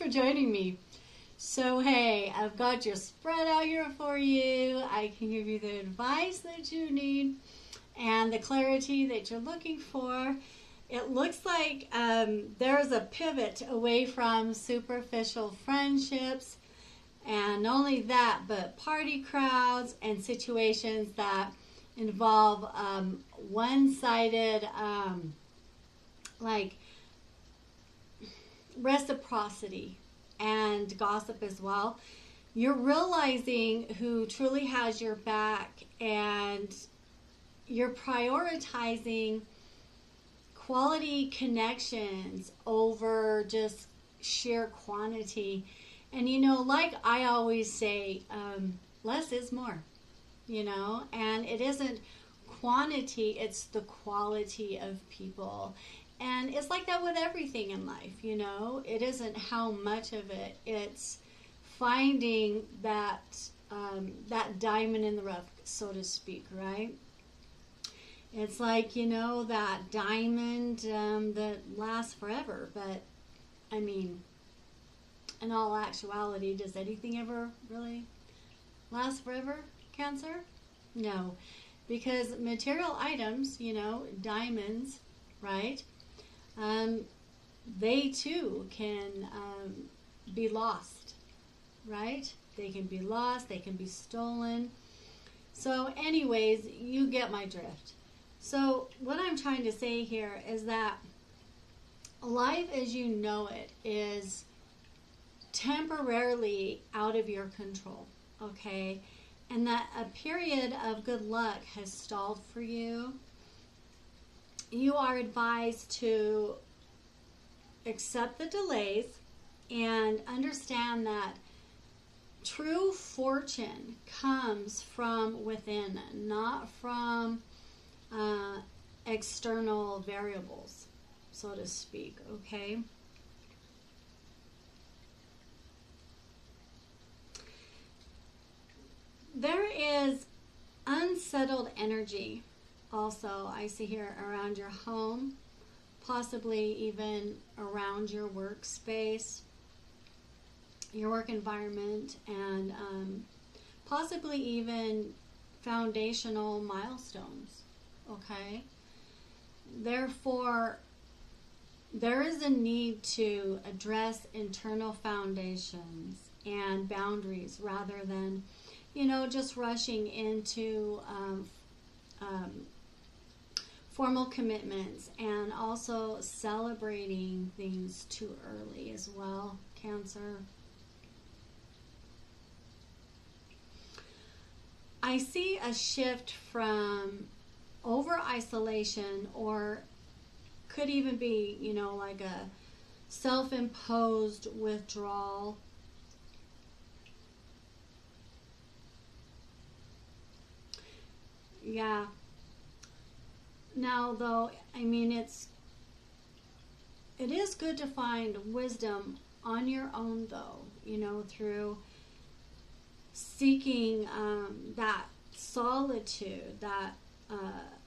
for joining me. So, hey, I've got your spread out here for you. I can give you the advice that you need and the clarity that you're looking for. It looks like there's a pivot away from superficial friendships, and not only that, but party crowds and situations that involve one-sided, like reciprocity and gossip as well. You're realizing who truly has your back, and you're prioritizing quality connections over just sheer quantity. And like I always say, less is more, and it isn't quantity, it's the quality of people. And it's like that with everything in life, It isn't how much of it, it's finding that that diamond in the rough, so to speak, right? It's like, that diamond that lasts forever. But, I mean, in all actuality, does anything ever really last forever, Cancer? No. Because material items, diamonds, right? They too can be lost, right? They can be lost, they can be stolen. So anyways, you get my drift. So what I'm trying to say here is that life as you know it is temporarily out of your control, okay? And that a period of good luck has stalled for you. You are advised to accept the delays and understand that true fortune comes from within, not from external variables, so to speak, okay? There is unsettled energy also, I see here, around your home, possibly even around your workspace, your work environment, and possibly even foundational milestones, okay? Therefore, there is a need to address internal foundations and boundaries rather than, just rushing into formal commitments, and also celebrating things too early as well, Cancer. I see a shift from over isolation, or could even be, like a self-imposed withdrawal. Yeah. Now, though, I mean, it is good to find wisdom on your own, though, through seeking that solitude, that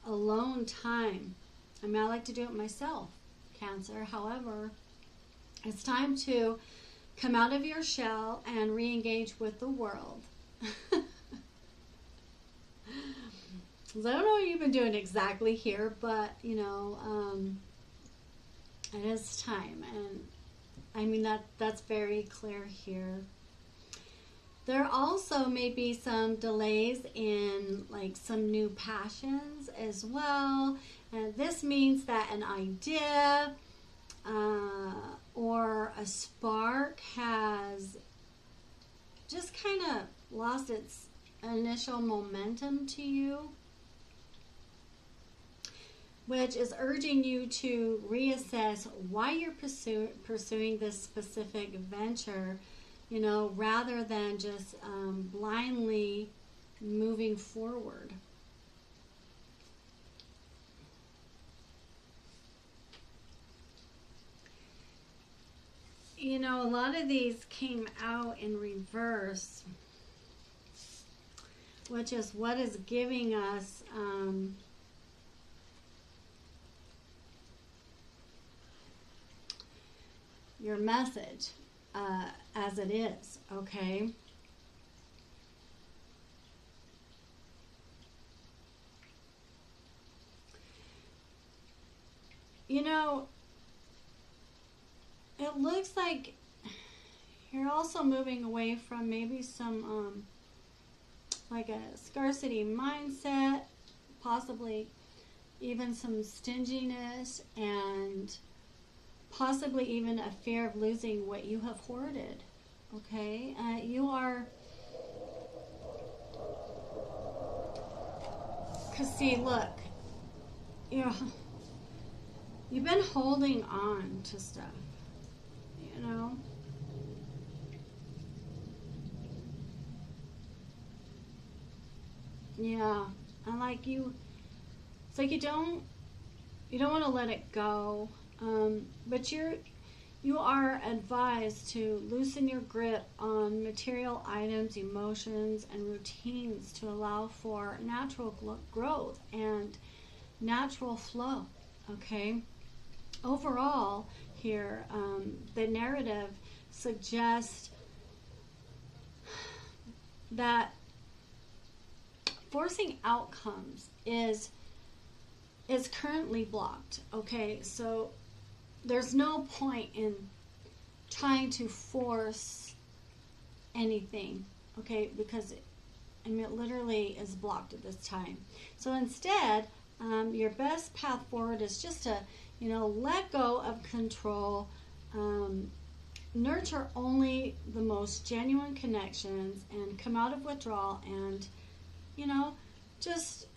alone time. I mean, I like to do it myself, Cancer. However, it's time to come out of your shell and re-engage with the world. I don't know what you've been doing exactly here, but, it is time. And, I mean, that's very clear here. There also may be some delays in, like, some new passions as well. And this means that an idea or a spark has just kind of lost its initial momentum to you, which is urging you to reassess why you're pursuing this specific venture, rather than just blindly moving forward. A lot of these came out in reverse, which is what is giving us your message. as it is, okay? You know, it looks like you're also moving away from maybe some like a scarcity mindset, possibly even some stinginess, and possibly even a fear of losing what you have hoarded. Okay, you are, because see, look, you've been holding on to stuff, you know. Yeah, and like it's like you don't want to let it go, but you are advised to loosen your grip on material items, emotions, and routines to allow for natural growth and natural flow. Okay. Overall, here, the narrative suggests that forcing outcomes is currently blocked. Okay, so there's no point in trying to force anything, okay, because it literally is blocked at this time. So instead, your best path forward is just to, let go of control, nurture only the most genuine connections, and come out of withdrawal, and just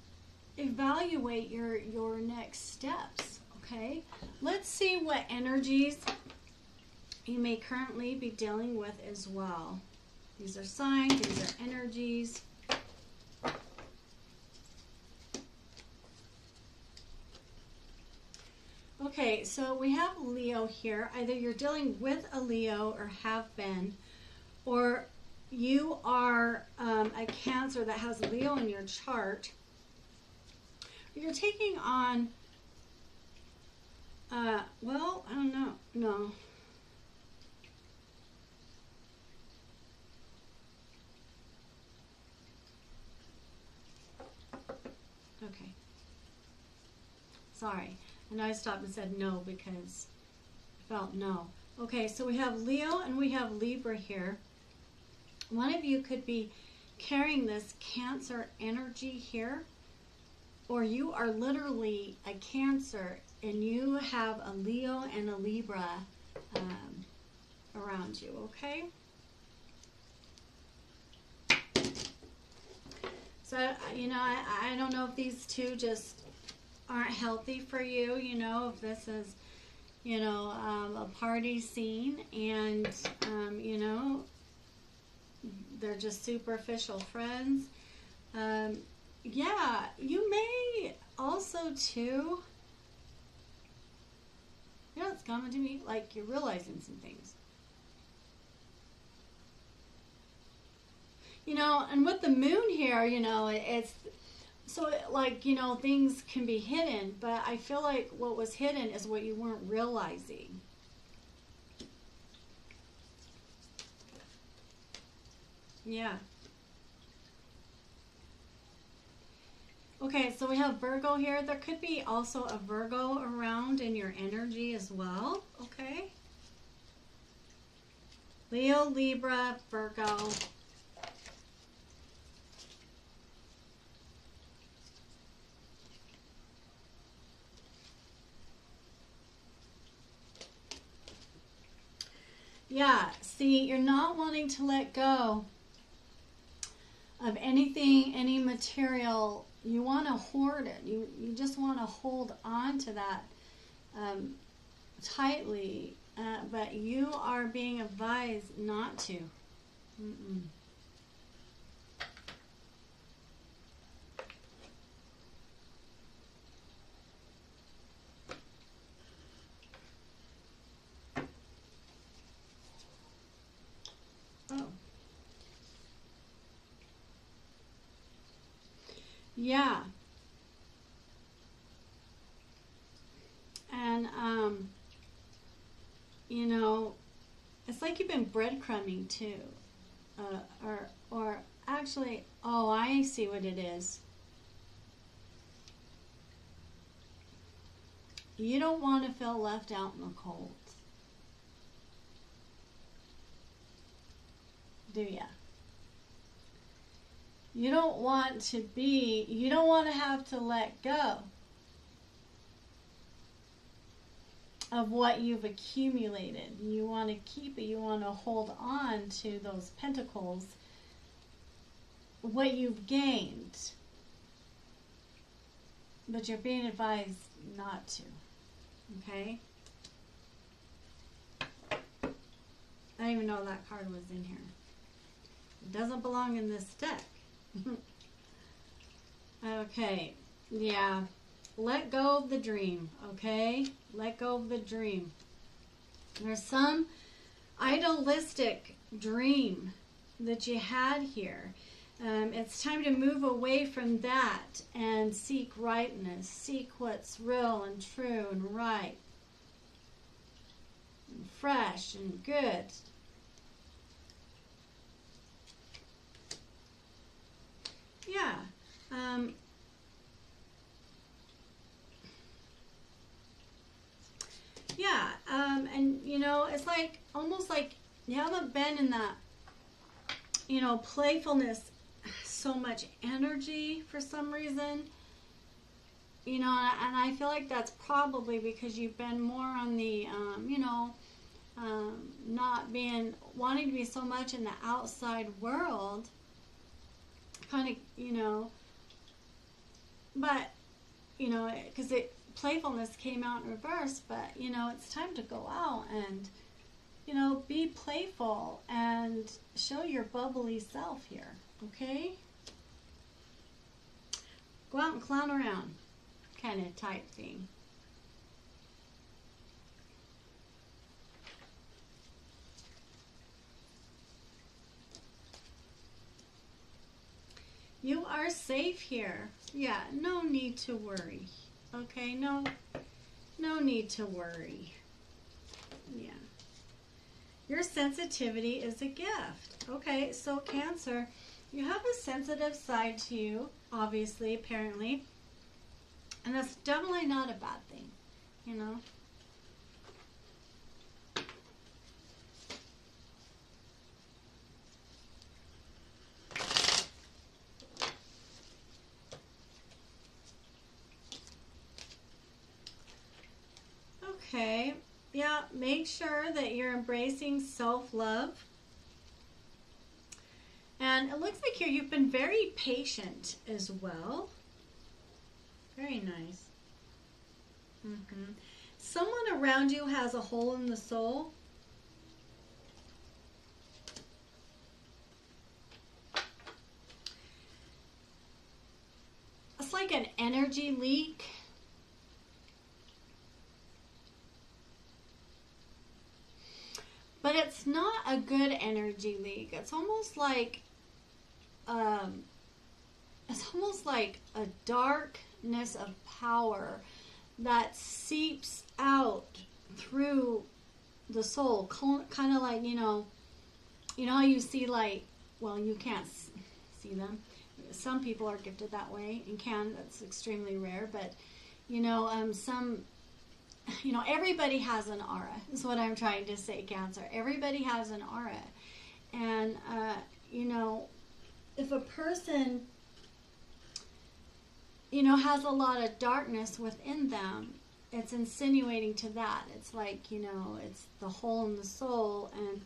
evaluate your next steps. Okay, let's see what energies you may currently be dealing with as well. These are signs, these are energies. Okay, so we have Leo here. Either you're dealing with a Leo or have been, or you are a Cancer that has Leo in your chart. You're taking on, well, I don't know. No. Okay. Sorry. I know I stopped and said no because I felt no. Okay, so we have Leo and we have Libra here. One of you could be carrying this Cancer energy here, or you are literally a Cancer and you have a Leo and a Libra around you, okay? So, I don't know if these two just aren't healthy for you, if this is, a party scene and, they're just superficial friends. Yeah, you may also too, it's coming to me, like you're realizing some things. And with the moon here, it's so like, things can be hidden, but I feel like what was hidden is what you weren't realizing. Yeah. Okay, so we have Virgo here. There could be also a Virgo around in your energy as well, okay? Leo, Libra, Virgo. Yeah, see, you're not wanting to let go of anything, any material. You want to hoard it. You just want to hold on to that tightly, but you are being advised not to. Mm-mm. Oh. Yeah. And, It's like you've been breadcrumbing too. Or actually, oh, I see what it is. You don't want to feel left out in the cold. Do ya? You don't want to have to let go of what you've accumulated. You want to keep it. You want to hold on to those pentacles, what you've gained. But you're being advised not to. Okay? I didn't even know that card was in here. It doesn't belong in this deck. Okay. Yeah. Let go of the dream. Okay? Let go of the dream. There's some idealistic dream that you had here. It's time to move away from that and seek rightness. Seek what's real and true and right. And fresh and good. Yeah. And you know, it's like almost like you haven't been in that, you know, playfulness, so much energy for some reason. You know, and I feel like that's probably because you've been more on the, you know, not wanting to be so much in the outside world. Kind of, you know, but, you know, because playfulness came out in reverse, but, you know, it's time to go out and, you know, be playful and show your bubbly self here, okay? Go out and clown around, kind of type thing. You are safe here. Yeah, no need to worry. Okay, no need to worry. Yeah. Your sensitivity is a gift. Okay, so Cancer, you have a sensitive side to you, obviously, apparently. And that's definitely not a bad thing, you know. Okay, yeah, make sure that you're embracing self-love. And it looks like here you've been very patient as well. Very nice. Someone around you has a hole in the soul. It's like an energy leak. But it's not a good energy leak. It's almost like a darkness of power that seeps out through the soul, kind of like, you know how you see light. Well, you can't see them. Some people are gifted that way and can. That's extremely rare, but you know, everybody has an aura, is what I'm trying to say, Cancer. Everybody has an aura. And, you know, if a person, you know, has a lot of darkness within them, it's insinuating to that. It's like, you know, it's the hole in the soul, and,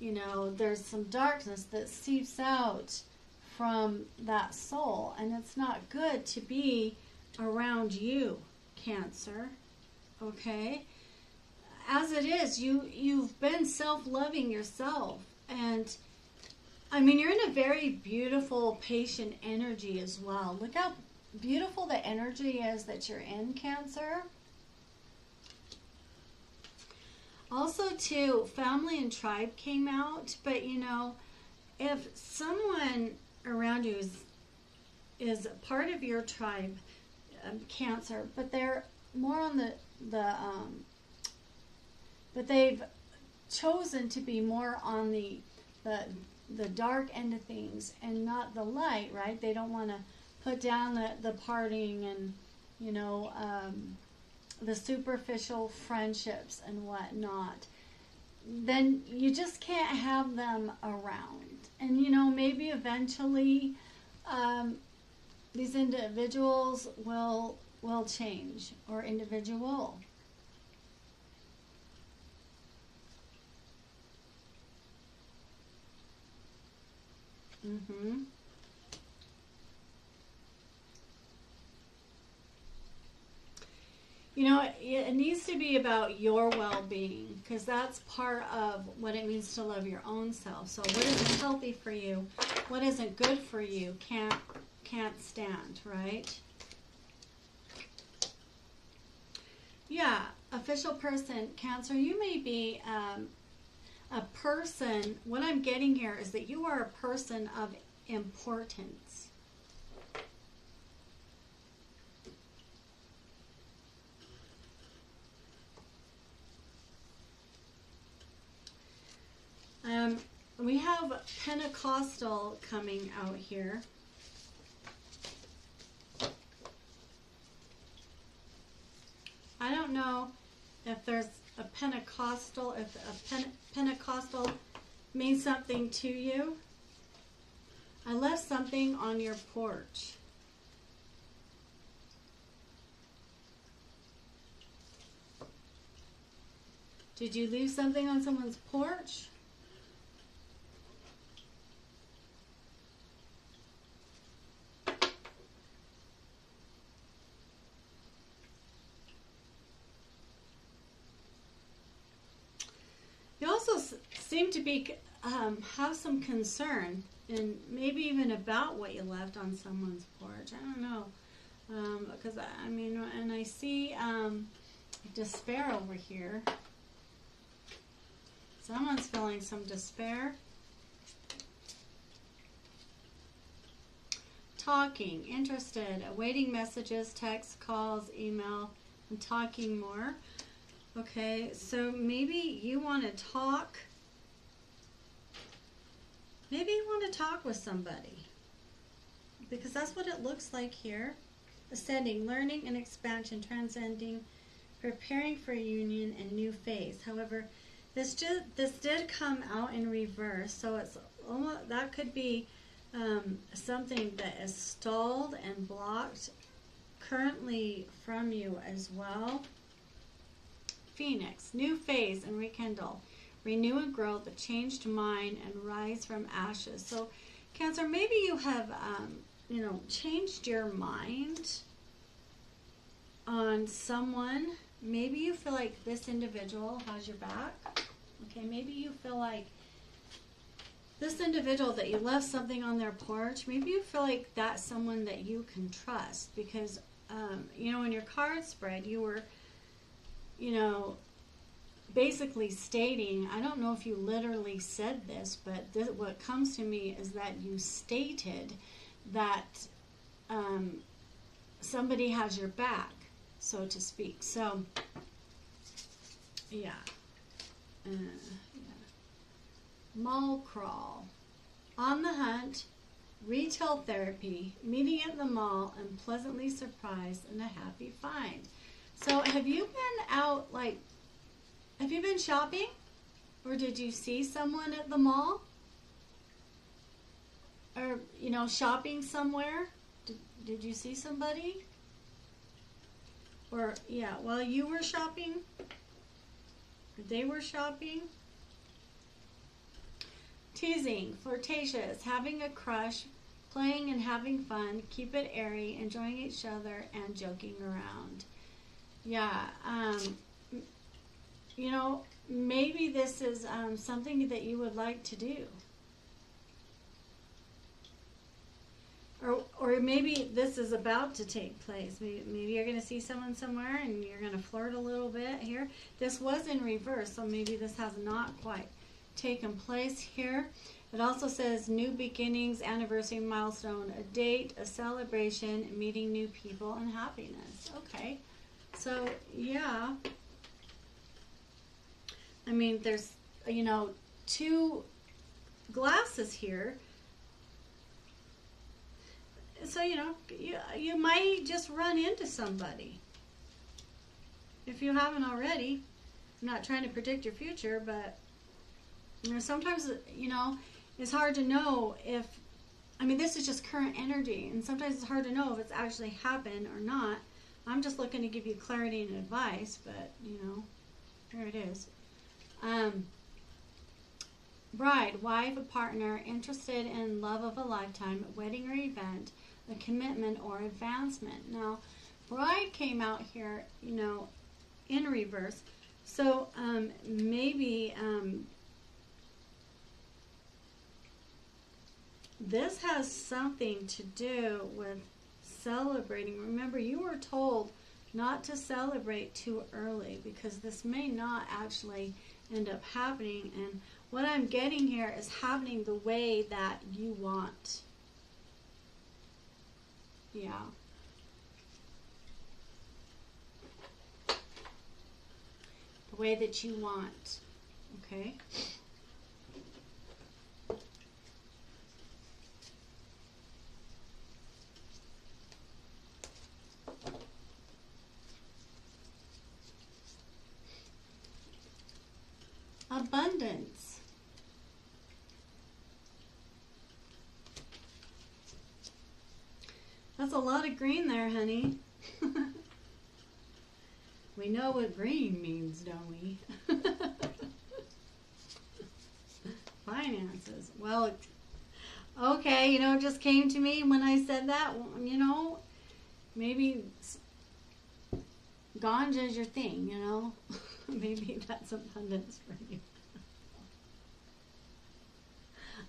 you know, there's some darkness that seeps out from that soul, and it's not good to be around you, Cancer. Okay, as it is, you've been self-loving yourself, and I mean, you're in a very beautiful, patient energy as well. Look how beautiful the energy is that you're in, Cancer. Also, too, family and tribe came out, but you know, if someone around you is part of your tribe, Cancer, but they're more on but they've chosen to be more on the dark end of things and not the light, right? They don't want to put down the partying and, you know, the superficial friendships and whatnot. Then you just can't have them around. And, you know, maybe eventually these individuals will change, or individual. Mm-hmm. You know, it needs to be about your well-being, because that's part of what it means to love your own self. So what isn't healthy for you, what isn't good for you, can't stand, right? Yeah, official person, Cancer, you may be a person. What I'm getting here is that you are a person of importance. We have Pentecostal coming out here. I don't know if there's a Pentecostal, if a Pentecostal means something to you. I left something on your porch. Did you leave something on someone's porch? You also seem to be have some concern, and maybe even about what you left on someone's porch. I don't know, because I mean, and I see despair over here. Someone's feeling some despair. Talking, interested, awaiting messages, text, calls, email, and talking more. Okay, so maybe you want to talk. Maybe you want to talk with somebody, because that's what it looks like here. Ascending, learning and expansion, transcending, preparing for union and new phase. However, this did come out in reverse, so it's almost, that could be something that is stalled and blocked currently from you as well. Phoenix, new phase and rekindle, renew and grow the changed mind and rise from ashes. So Cancer, maybe you have you know, changed your mind on someone. Maybe you feel like this individual has your back. Okay, maybe you feel like this individual that you left something on their porch, maybe you feel like that's someone that you can trust, because you know, in your card spread you were, you know, basically stating, I don't know if you literally said this, but what comes to me is that you stated that somebody has your back, so to speak. So, yeah. Mall crawl. On the hunt, retail therapy, meeting at the mall, and pleasantly surprised and a happy find. So have you been out, like, have you been shopping? Or did you see someone at the mall? Or, you know, shopping somewhere? Did you see somebody? Or, yeah, while you were shopping? Or they were shopping? Teasing, flirtatious, having a crush, playing and having fun, keep it airy, enjoying each other, and joking around. Yeah, you know, maybe this is something that you would like to do. Or maybe this is about to take place. Maybe you're going to see someone somewhere and you're going to flirt a little bit here. This was in reverse, so maybe this has not quite taken place here. It also says new beginnings, anniversary, milestone, a date, a celebration, meeting new people, and happiness. Okay, so yeah, I mean, there's you know, two glasses here. So, you know, you might just run into somebody. If you haven't already. I'm not trying to predict your future, but, you know, sometimes, you know, it's hard to know if, I mean, this is just current energy, and sometimes it's hard to know if it's actually happened or not. I'm just looking to give you clarity and advice, but, you know, there it is. Bride, wife, a partner, interested in love of a lifetime, wedding or event, a commitment or advancement. Now, bride came out here, you know, in reverse. So maybe this has something to do with celebrating. Remember, you were told not to celebrate too early because this may not actually end up happening. And what I'm getting here is happening the way that you want. Yeah. The way that you want. Okay? Abundance. That's a lot of green there, honey. We know what green means, don't we? Finances. Well, okay, you know, it just came to me when I said that, you know, maybe ganja is your thing, you know. Maybe that's abundance for you.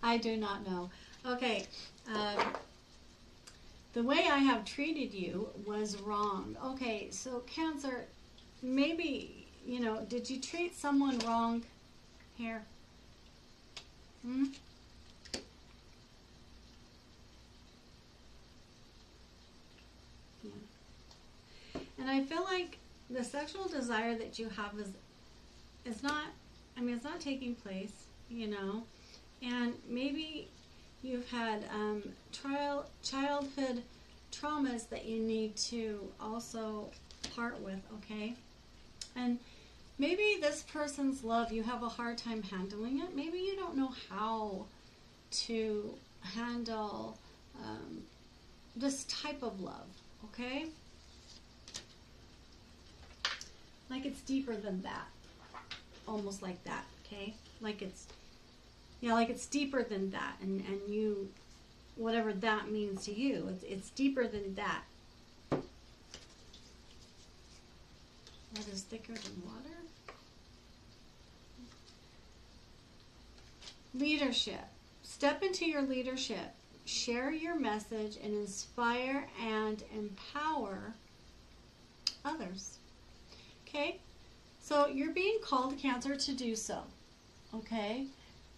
I do not know. Okay, the way I have treated you was wrong. Okay, so Cancer, maybe, you know, did you treat someone wrong here? Hmm? Yeah. And I feel like the sexual desire that you have is not, I mean, it's not taking place, you know. And maybe you've had childhood traumas that you need to also part with, okay? And maybe this person's love, you have a hard time handling it. Maybe you don't know how to handle this type of love, okay? Like it's deeper than that. Almost like that, okay? Like it's, yeah, like it's deeper than that. And you, whatever that means to you, it's deeper than that. What is thicker than water? Leadership. Step into your leadership. Share your message and inspire and empower others. Okay? So you're being called, Cancer, to do so. Okay?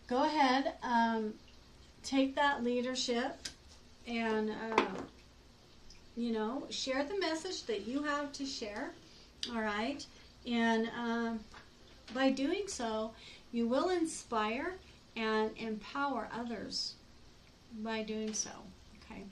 Go ahead, take that leadership and, you know, share the message that you have to share. All right? And by doing so, you will inspire and empower others by doing so. Okay?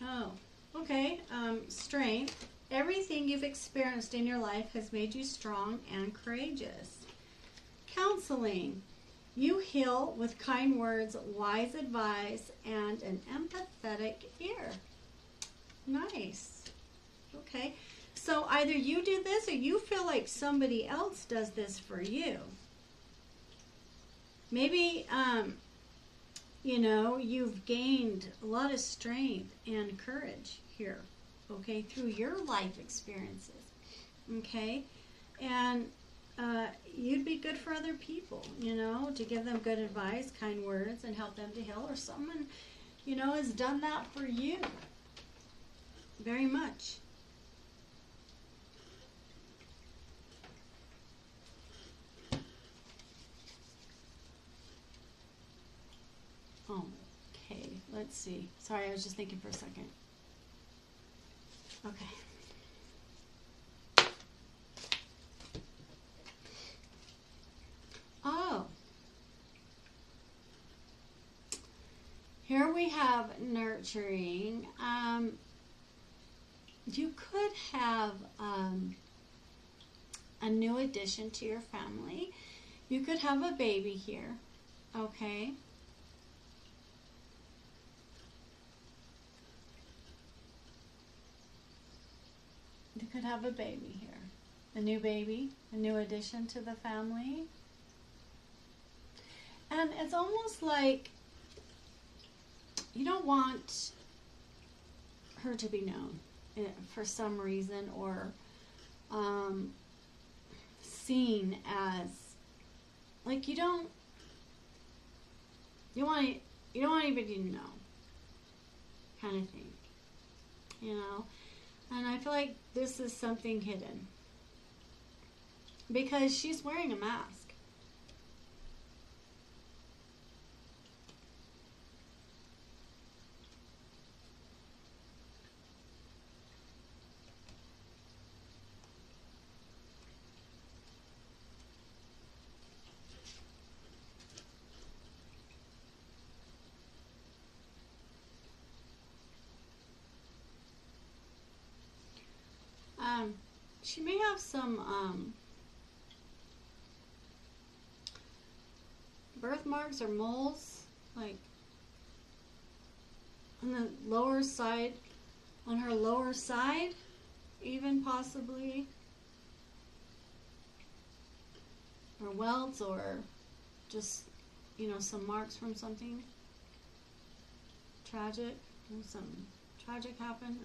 Oh, okay. Strength. Everything you've experienced in your life has made you strong and courageous. Counseling. You heal with kind words, wise advice, and an empathetic ear. Nice. Okay. So either you do this or you feel like somebody else does this for you. Maybe, you know, you've gained a lot of strength and courage here, okay, through your life experiences, okay? And you'd be good for other people, you know, to give them good advice, kind words, and help them to heal, or someone, you know, has done that for you very much. let's see. Sorry, I was just thinking for a second. Okay. Oh. Here we have nurturing. You could have a new addition to your family. You could have a baby here. Okay. You could have a baby here. A new baby, a new addition to the family. And it's almost like you don't want her to be known for some reason, or seen as like you don't want anybody to know, kind of thing, you know. And I feel like this is something hidden because she's wearing a mask. She may have some birthmarks or moles, like on the lower side, on her lower side, even possibly, or welts, or just, you know, some marks from something tragic, something tragic happened.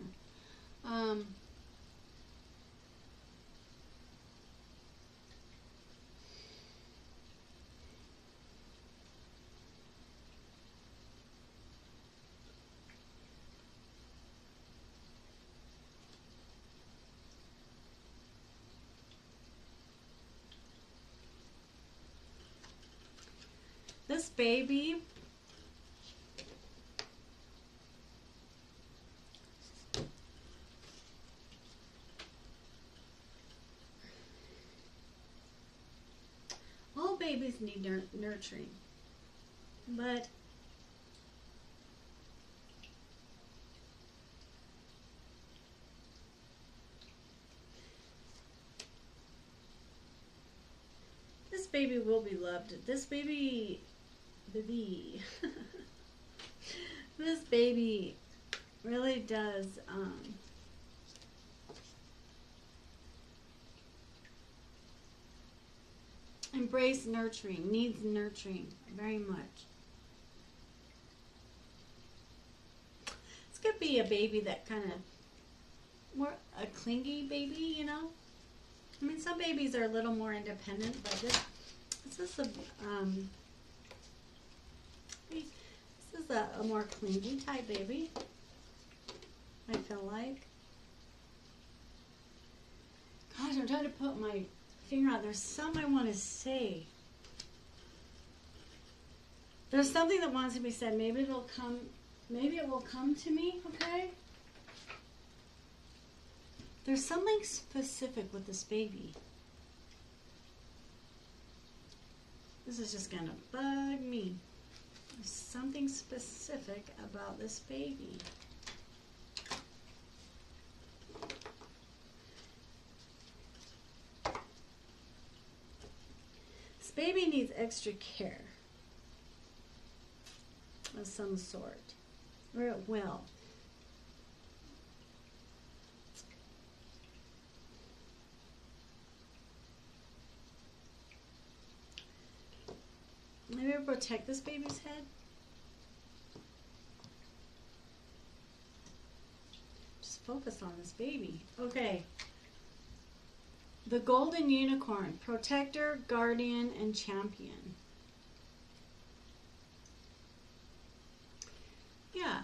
This baby, all babies need nurturing, but this baby will be loved. This baby this baby really does embrace nurturing, needs nurturing very much. This could be a baby that kind of more a clingy baby, you know. I mean, some babies are a little more independent, but this is a more clingy type baby, I feel like. Gosh, I'm trying to put my finger out. There's something I want to say. There's something that wants to be said. Maybe it'll come. Maybe it will come to me. Okay. There's something specific with this baby. This is just gonna bug me. There's something specific about this baby. This baby needs extra care of some sort, or it will. Maybe protect this baby's head. Just focus on this baby. Okay. The golden unicorn, protector, guardian, and champion. Yeah.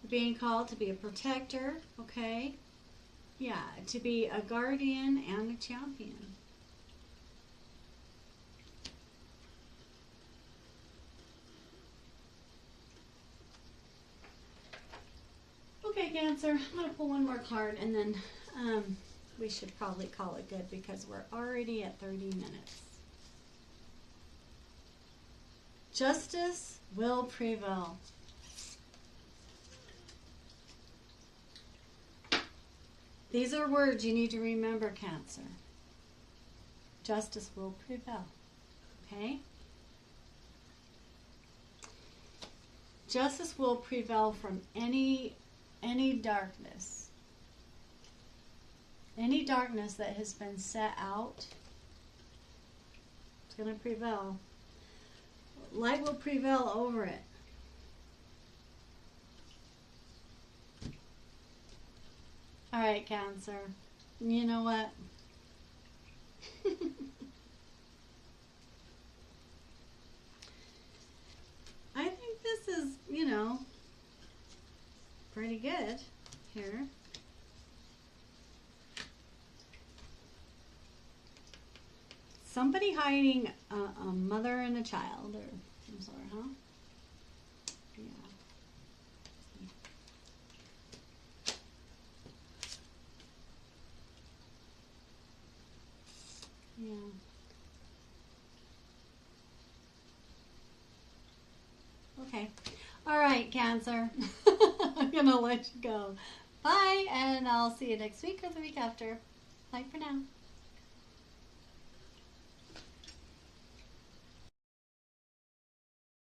Being called to be a protector, okay? Yeah, to be a guardian and a champion. Cancer, I'm going to pull one more card and then we should probably call it good because we're already at 30 minutes. Justice will prevail. These are words you need to remember, Cancer. Justice will prevail. Okay? Justice will prevail from any darkness. Any darkness that has been set out, it's going to prevail. Light will prevail over it. All right, Cancer. You know what? I think this is, pretty good here. Somebody hiding a mother and a child or some sort, huh? Yeah. Yeah. Okay. All right, Cancer. I'm going to let you go. Bye, and I'll see you next week or the week after. Bye for now.